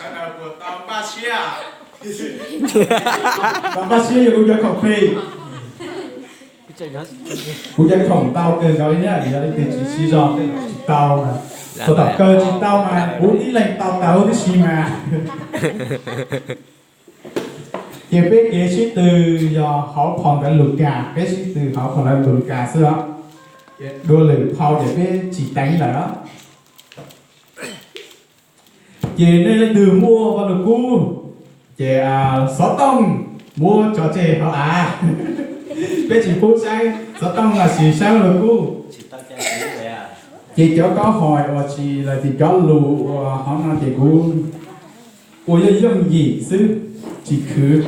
Sao nào của tao ba xia. Tao ba xia cũng cho khổng phê. Cũng cho khổng tao cơ gói nhá, thì là từ chỉ xí giọt tao mà. Tôi tập cơ chỉ tao mà, bố đi lệnh tao cái gì mà. Thì biết cái sĩ từ do họ phòng cái lục cả, biết sĩ từ họ phòng cái lục cả xưa. Đua lời phao để biết chỉ đánh là đó. Chị đây là từ mua vào được cu. Chị xó tông mua cho chị họ à. Biết chị phút say xó tông là xì sao được cu. Chị cho có hỏi và chị là chị có lù họ nói chị cu. Cô yêu dùng gì chứ chị cứ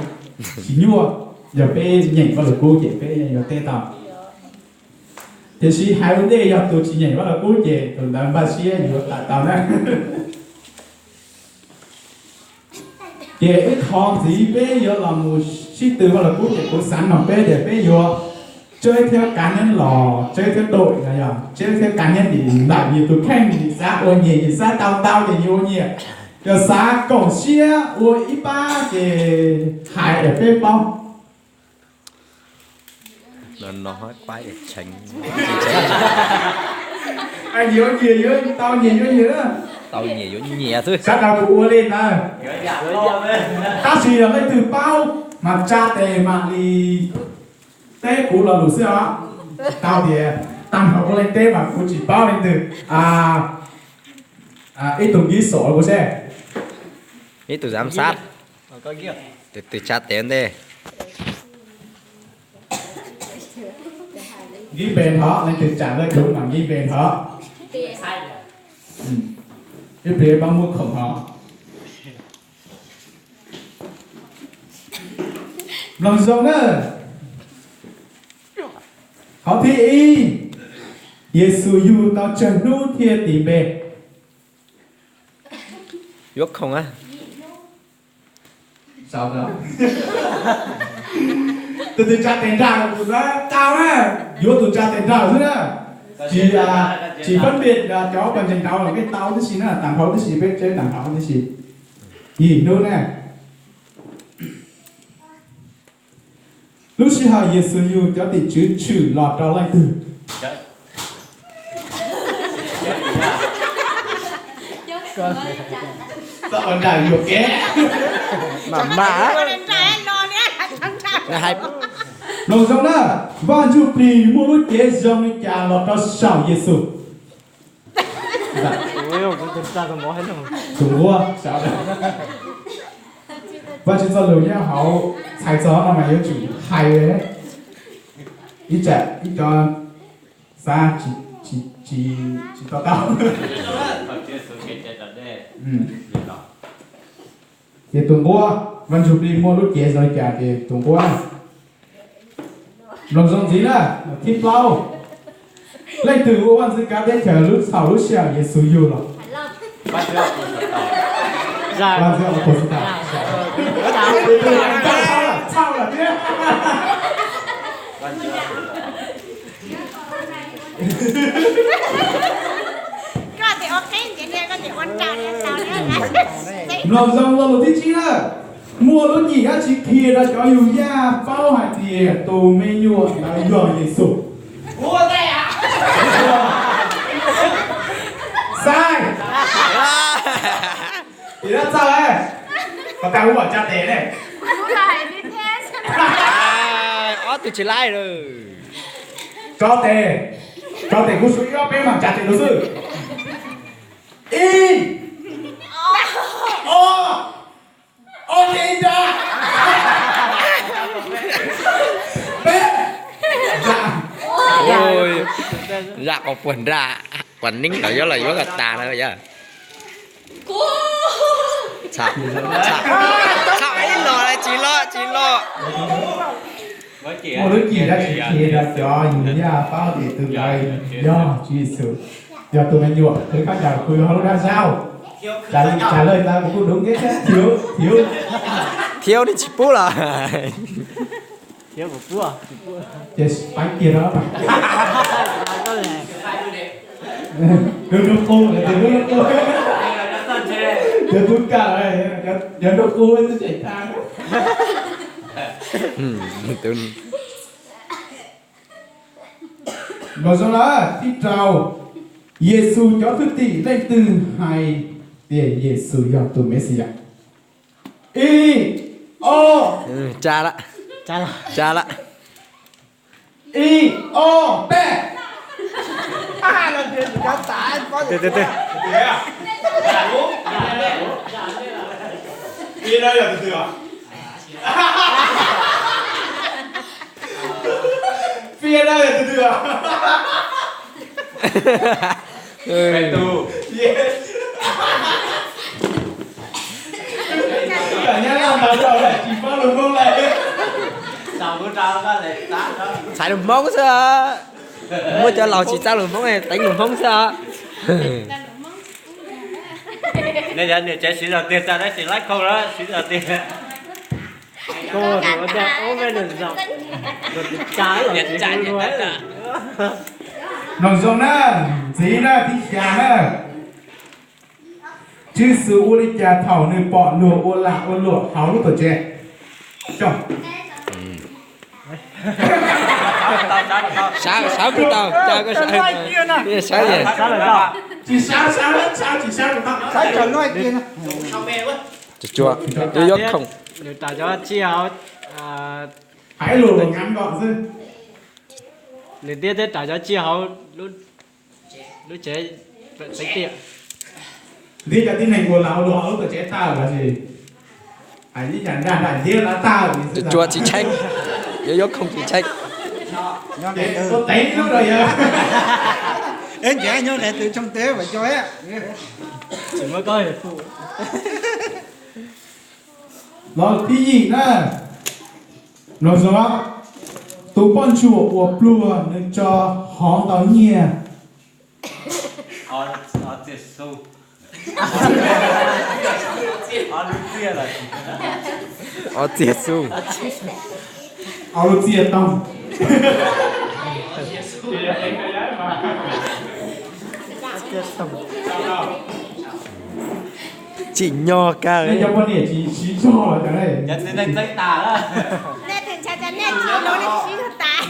chị nhua giờ bé nhảy vào được cu chị bé giờ tê tao. Thì chị hai vấn đề giờ tụi chị nhảy vào được cu chị tụi đàn bà xí nhiều tao nè. Chị ít hòn gì bé giờ là một sĩ từ vào được cu chị cũng sẵn lòng bé để bé giờ chơi theo cá nhân lò chơi theo đội là giờ chơi theo cá nhân thì đại vì tụi khen thì xa ôi nhỉ thì xa tao thì nhiều nhỉ giờ xa cổ xía ôi ít ba thì hại ở phê bông nó nói quái để tránh anh nhiều gì chứ tao nhiều gì đó tao nhẹ vô nhẹ thôi sát nào cụ lên à tao chỉ là cái từ bao mà cha tề mà đi tê cụ là đủ xưa á tao thì tăng học lên tê mà cụ chỉ bao lên từ ít tụng ghi sổ của xe ít từ giám sát từ chat tiền đi ghi bền họ nên từ trả lời đúng bằng ghi bền họ cái bề bằng mua khổng họ lòng rộng nữa họ thì y Giêsu yu tao chân nu thiệt tỉ bề Quốc không á sao đó từ cha tiền ra của nó cao á vô từ cha tiền ra nữa đó chỉ phân biệt là chó bằng chân tao là cái tao cái gì nữa là tàng hậu cái gì biết chơi tàng hậu cái gì gì nữa nè lúc xưa họ Giêsu yu cho thì chữ lọt ra lại từ sao anh đại được ké mà hai Nông giống đó, van chụp đi mua lúa kế giống như cha lọt ra sào Giêsu. ôi cũng thực ra không có hết rồi Đúng mua, sao đấy? Và chỉ do lưu nhá họ sai gió nó mà yếu chủ hay đấy. Ít trẻ, ít cho xa chỉ cho tao. Thì tụi mua, van chụp đi mua lúa kế giống như cha thì tụi mua. Lòng giống gì nữa? Thịt lau. Lấy từ của bạn sẽ cá đến chờ lúc sau lúc sau Giêsu yu rồi. Bạn sẽ học của ta. Sao là thế? Có thể ok vậy nha, có thể quan trọng nha sao nữa. Lòng giống là một tí chi nữa. Mua lúc gì á chỉ kia ra cho yêu ya bao hạt thì tù mê nhuộn là dò Giêsu. Mua tay à? Sai. Thì đó sao đấy? Có tao cũng bảo cha tế này. Đúng rồi, đi thế. từ chỉ lại rồi Cho tề cũng suy yếu bên mà cha tế đối xử. Y. Ô đi ra. ôi dạ có quần ra quần nính ở đó là vô gạch tà thôi chứ sao sao ấy lo là chỉ lo Một đứa kia đã chỉ kia đã cho những nhà bao thì từ đây do Giêsu do tụi mình nhuộm thấy các nhà cười họ ra sao trả lời ta cũng đúng hết thiếu đi chỉ bố là thiếu một cua yes bánh kia đó có lẽ đừng khô là đừng khô Giờ tôi cả này, giờ độ cô ấy sẽ chạy thang. Tôi Nói xong là khi chào Giêsu cho thứ tỷ lên từ hai để Giêsu cho tụi Messia. Y O cha đó. Cha là Cha đó. Y O P. từ từ từ Thế à? Dạ đúng. Đi đây là từ từ à? Phía đây là từ từ à? Mẹ tù. Yes. Cả nhà làm đầu đầu này chỉ bao đúng không này? Sao bữa trao ra lại tá đó. Xài đường mông sao? Mua cho lò chỉ sao đường mông này, đánh đường mông sao? Nên là để chạy xí đầu tiên ra đấy xí lách không đó, xí đầu tiên. cô thì có đẹp ốm lên được rộng rồi trái là chỉ chạy luôn tất cả. Nói xong nè, gì nè, thì chả nè. Chứ sự u đi chả thảo nơi bọn lùa u lạc u lùa háo lúc tuổi trẻ. Chồng. Sáu cái tao, cha có sao? Bây giờ sáu gì? sao là sao Chỉ sao hết, sao chỉ sao được không? Sao trời nói kia nè. Chua, tôi dốt không. để trả cho chị áo Hãy lùa vào ngắn gọn chứ. để tiếp thế trả cho chị áo lúc lúc chế tính tiệm Đi cả tin hành của lão lùa lúc tuổi trẻ tao là gì? Hãy đi chẳng đàn đại thiết là tao. Chua chỉ trách. Tôi dốt không chỉ trách. Nhớ đệ tử. Tôi thấy lúc rồi à. Ê dạ nhớ đệ tử trong tế và cho á. chỉ mới coi phụ Rồi thì gì nè. Nói rõ. Tú bọn chùa của plua nên cho hóng tao nhẹ. Ở tiệt su. Ở lúc kia là Tiệt su. Áo lúc chia tông. Chỉ nho ca Nên ấy. trong vấn đề chỉ cho là cái này. nhận đến đánh đánh tà đó. Nè thì cha cha nè chỉ nó đi chỉ thật tài.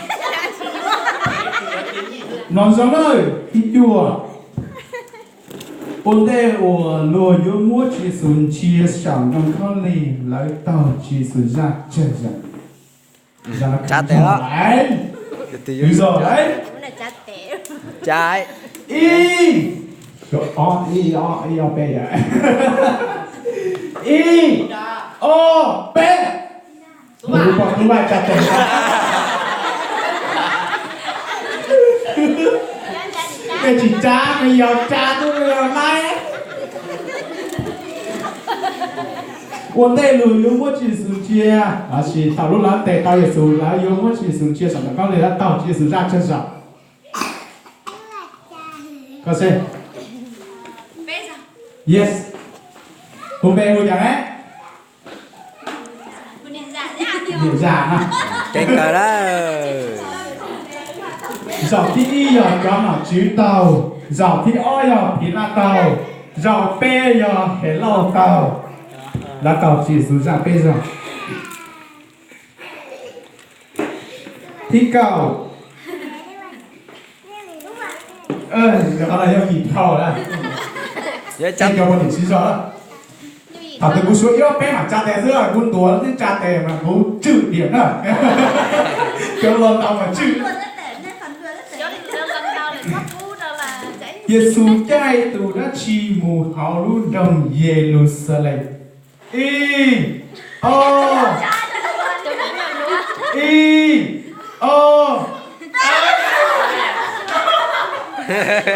Nói rõ ơi, khi chùa. Ôn đề của lùa yếu mua chỉ xuống chia sẵn trong con lì lấy tàu chỉ xuống ra chơi ra. Cha té đó. Đấy. Đúng rồi đấy. Cũng là cha tệ. Trái. Y. Rồi, y, o, p vậy. Y. O, p. Một bọn thứ ba chặt tổng. Cái chỉ cha, bây giờ cha tôi bây giờ nay. Ôn đề lùi yếu mua chỉ xuống chia. Là chỉ tao lúc lá tệ tao yếu xuống lá yếu mua chỉ xuống chia sẵn là con này là tao chỉ xuống ra chân sẵn. Có xem? Yes. Hôm nay ngồi chẳng ấy. Điểm giả hả? Cái cờ đó. Dọc thì y giờ cho nó chữ tàu. Dọc thì o giờ thì là tàu. Dọc p giờ thì lâu tàu. Là tàu chỉ xuống ra p giờ. Thì cầu. Giờ con này cho kịp cầu đó. Dễ Chắc chăm. cho con chỉ rõ đó. Thảo từ cú số yếu bé mà cha tè giữa quân túa thì cha tè mà cú trừ điểm đó. Cho lần tao mà trừ. Giêsu trai tù đã chi mù hào lu đồng Jerusalem. Y O Y O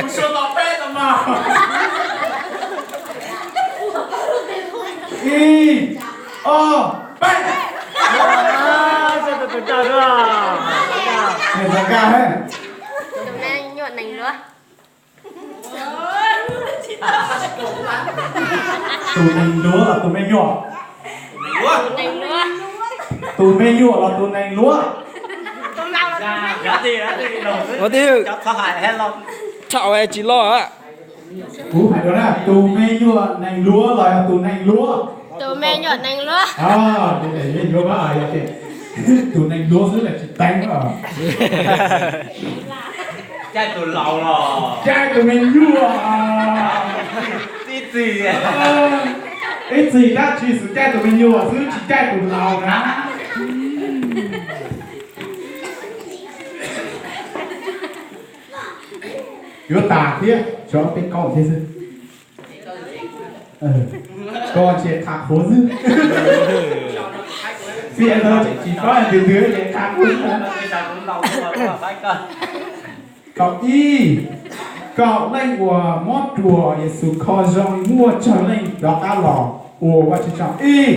cú số tao bé tao mà. Y O B. sao tôi trả đó Này ra ca hết. Hôm nay nhuận nành nữa. Tụi mình lúa là tụi mình nhỏ. Nành nữa. Tụi mình nhỏ là tụi mình lúa. Tụi nào là Giá gì đó thì đầu Có tiêu. cho hại hết lòng. Chào em chỉ lo á. cú phải đó là tù mê nhựa nành lúa rồi là tù nành lúa tụi mẹ nhọn nành lúa để mê nhựa mà vậy tù nành lúa rất là chỉ tanh đó Chai tụi lầu rồi. trai tù nành nhựa Tí gì à? ít gì đó chỉ sự trai tù nành nhựa chứ chỉ trai tù lầu đó Yo tả thế cho cái con thế chứ con chỉ khạc khốn chứ Phía đâu chỉ có là từ từ để khạc khốn Bây giờ cũng lầu nhưng mà phải coi. cậu y cậu lên của mót chùa Giêsu kho rong mua cho lên đó cá lò ủa và chỉ chọn y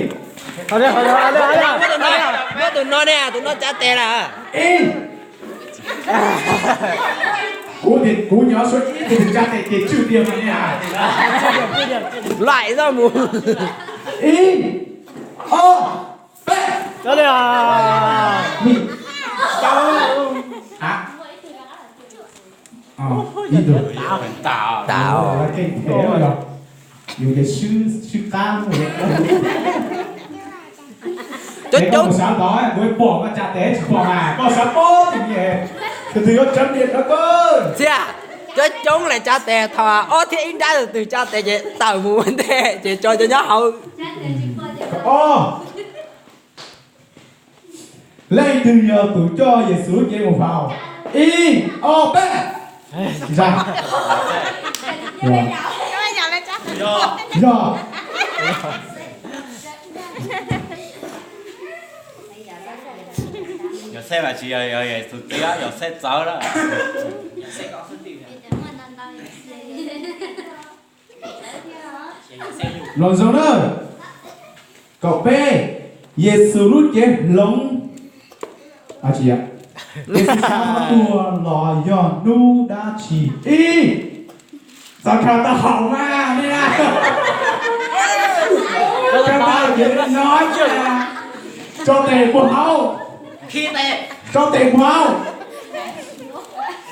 Bố tụi nó nè, tụi nó trả tiền à. y cú nhớ số y thì cha thầy tiền chịu tiền mà nha Loại ra mù. y o b Đó đây à. mi à đi được Tạo. Tạo. cái thế rồi đó dùng cái sư cam rồi Chút có một chút. sáng đó với bỏ vào trà té chỉ bỏ à có sáng bố thì nhỉ từ có chấm điện đó cơ Thế à? Chút chúng là trả tiền thà. Ô thì in ra từ trả tiền chị tạo mù vấn đề. Chị cho nhớ hậu. ô lấy từ giờ tụi cho về xuống dễ một vào y o b ra rồi các bạn nhỏ lên chắc rồi Giờ xe mà chỉ ở tụi tía, giờ xe chở đó. lần sau nữa cậu b Giêsu rút cái lông à chị ạ Giêsu sáng tua lò giòn nu đa chỉ y sao khao ta hỏng à đây à các bạn chỉ nói chứ cho tiền của hậu Khi tiền. cho tiền của hậu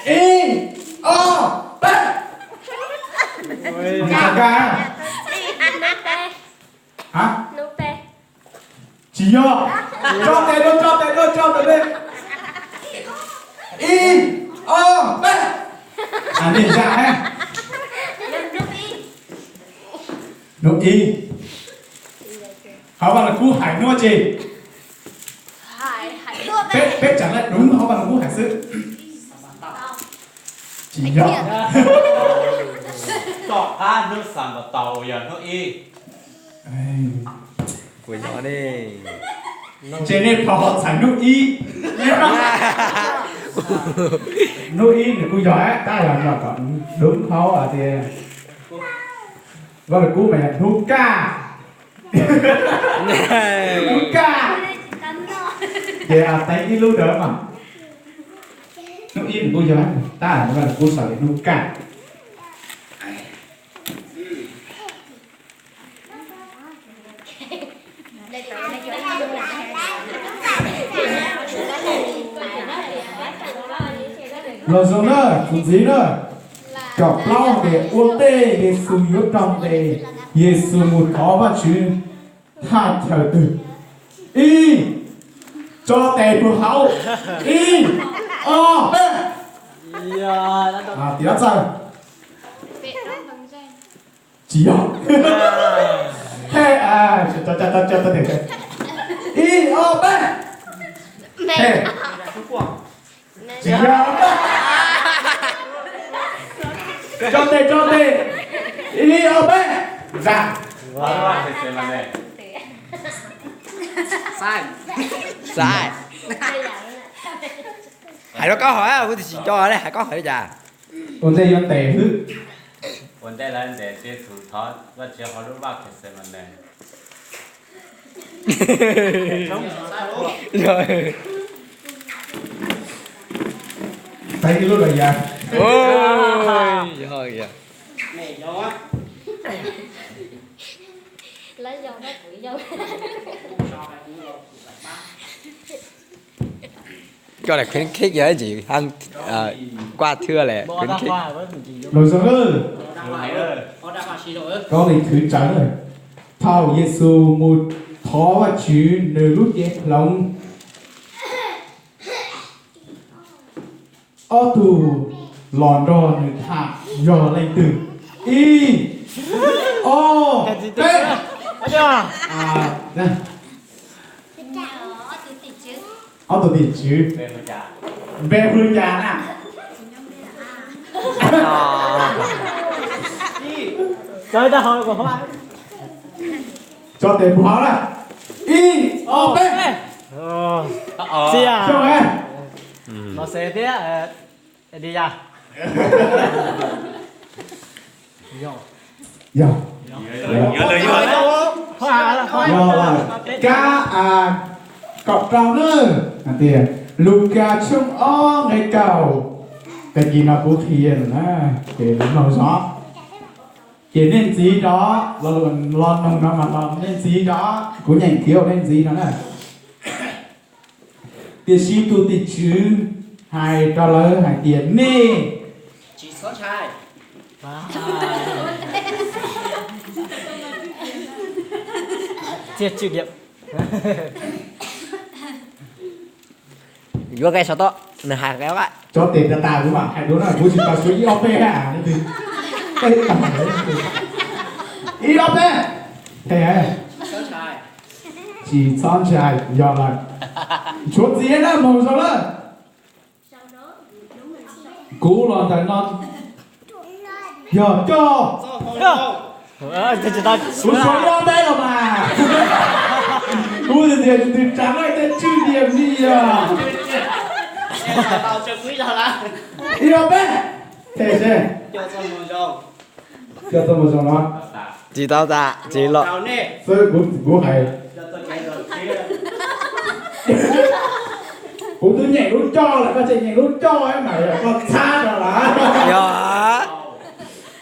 y o b chào ca hả chỉ nhớ cho tiền luôn cho tiền lên y o b à nhìn ra ha nụ y họ bảo là cú hải nua gì bếp trả lại đúng họ bảo là cú hải sư chỉ nhớ Có nước sẵn vào tàu giờ nó y. Quỳ nhỏ đi. trên đây họ sản nụ y nụ y thì cú giỏi ta là còn đúng khó ở thì gọi là cú mày nụ ca nụ ca thì tay đi lưu đỡ mà nụ y thì cú giỏi ta là gọi là cú sở nụ ca rồi rồi nữa cũng gì nữa chọc lau để uống tê để sung yếu trong để Giêsu một khó và chứ tha theo từ y cho tè của hậu y o b à thì đã sao chỉ học hey à cho để y o b hey chỉ học cho tê y o b ra Đó, thì xe mà nè. Sai. Hải nó có hỏi à, thì cho ở đây, Hải có hỏi đây chà. còn đây là tè thứ Vấn đề là để chế thủ thoát và chế họ lúc bác thì xe mà nè. Rồi. tay cái lúc này giờ Ôi, rồi kìa. lấy dầu nó củi dầu cho là khuyến khích với chị hăng qua thưa là bỏ khuyến ra khích khoa với mình chỉ dùng Rồi xong ơi. Có đi thử trắng rồi. Thao Giêsu một thó và chứ nơi lúc ghét lòng. Ô tù lòn đo nữ thạc dò lên từ y ô b à đây ô tù tiền chứ về phương trà à chơi ta hỏi của hoa cho tiền bù hóa là y ô b xì à cho em nó sẽ thế đi ra giờ Nhớ lời hoa là hoa giờ là ca à cọc trào nữa à tiền Luca trong ó ngày cầu cái gì nó cũng thiền á để nó màu gió chỉ nên gì đó là luôn lon nông nó mà lon nên gì đó cũng nhảy thiếu nên gì đó nè tiền sĩ tu tiền chứ hai cho lỡ hai tiền nè chỉ số trai chết chịu điểm vô cái số to nè hàng kéo lại cho tiền ra tài đúng không? Hai đứa nào cũng chỉ có số IOP à? Nên thì cái tầm đấy IOP thế à? Chỉ son trai giờ là chút gì đó màu sao đó? Cú lon tại lon giờ cho chỉ ta cú số IOP rồi mà cú thì tiền từ trắng lại tên chữ điểm gì à? tao cho quý rồi là IOP thế chứ? Cho tôi một dòng đó. chỉ tao ta chỉ lo所以我係我都贏到裝啦，嗰隻贏到裝喺埋啊，個差咗啦。 dạ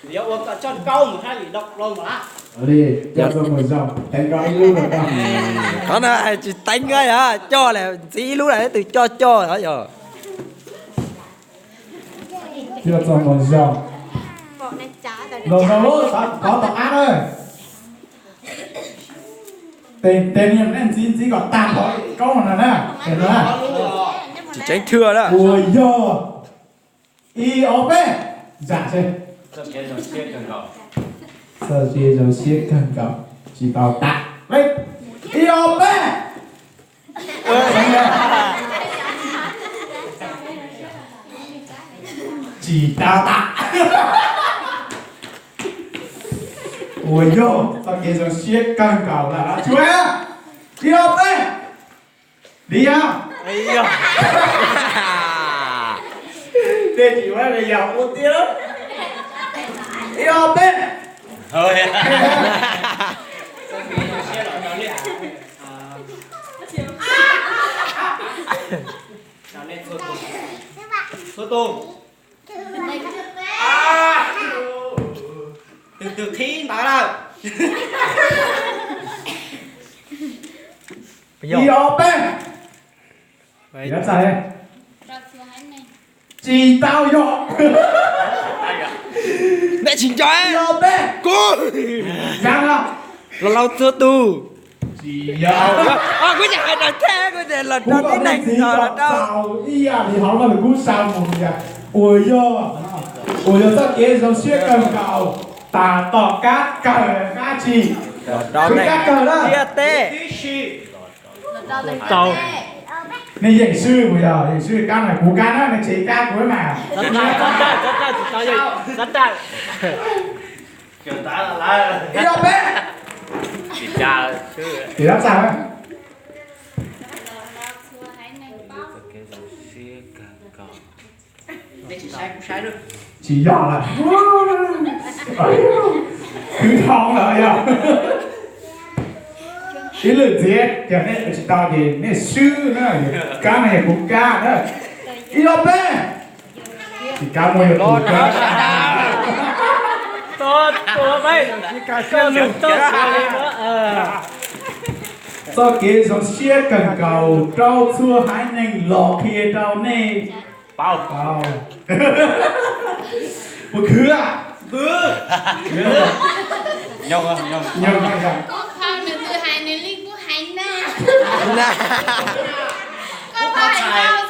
Nếu uống cả chân câu một hai gì độc luôn mà. Đi, cho tôi một dòng, thành có anh lưu rồi không? đó là chỉ đánh cái hả cho là chỉ lúc này từ cho đó giờ Cho tôi một dòng. Bọn này chả tại Rồi, có tập án ơi. Tên em nên chỉ còn tạm thôi, câu một lần nè, tên đó. chỉ tránh thưa đó Ôi giờ, IOP, dạ chứ. Sơ chia rồi siết cần cầu, chỉ tao tạ, lên, IOP. Chỉ tao tạ. Ôi yo, sao kia rồi siết cần cầu là đã chúa á. IOP. Đi không? Để chỉ qua là dọc một tiếng. IOP. Thôi. Số tôm. Từ thi bảo đâu. IOP. Nhớ sao đây? Chỉ tao yo. mẹ chính cho em IOP. cô Sao không? là lâu thưa tu Chỉ yo. cứ chẳng phải nói thế cứ để lần đó cái này gì giờ là đâu sao? Ý à thì họ là cú sao một vậy. Ôi yo. Ôi yo sao kia rồi siết cần cầu. Tà tỏ cát cờ cá chi. đó Cứ này cát cờ đó. tia tê tàu Này dạy sư bây giờ, dạy sư cá này cú cá đó là chỉ cá cuối mà. rất ra chỉ tao vậy rất ra Kiểu ta là IOP. chỉ cha chứ. Thì làm sao ấy? Để chỉ sai được. Chỉ dò là cứ thong lại rồi. Cái lượt gì cho nên chỉ tao gì nên sư nữa cá này cũng cá nữa. IOP. Thì cá môi là cũng cá. tốt tốt vậy cả cơ lực tốt rồi nữa do kế dòng xe cần cầu trâu xua hái nành lọ kia trâu nè bao bao một khứa à nhông không nhông nhầm hay rằng có không được từ hai nên linh của hai na nè có phải không